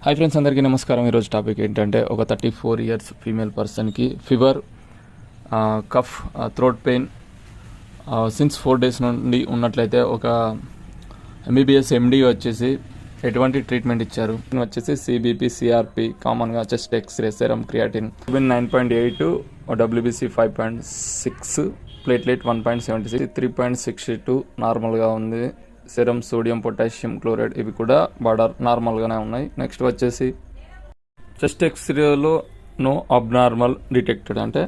Hi friends, అందరికీ నమస్కారం. ఈరోజు టాపిక్ ఏంటంటే ఒక 34 ఇయర్స్ ఫీమేల్ పర్సన్కి fever, cough, throat pain since 4 days నుండి ఉన్నట్లయితే ఒక ఎంబీబీఎస్ ఎండి వచ్చేసి ఎటువంటి ట్రీట్మెంట్ ఇచ్చారు వచ్చేసి సిబిపి, సిఆర్పి, కామన్గా chest x ray, serum creatinine 9.8, WBC 5.6, platelet 1.76, 3.62 నార్మల్గా ఉంది. సెరమ్, సోడియం, పొటాషియం క్లోరైడ్ ఇవి కూడా బార్డర్ నార్మల్గానే ఉన్నాయి. నెక్స్ట్ వచ్చేసి చెస్ట్ ఎక్స్రేలో నో అబ్నార్మల్ డిటెక్టెడ్, అంటే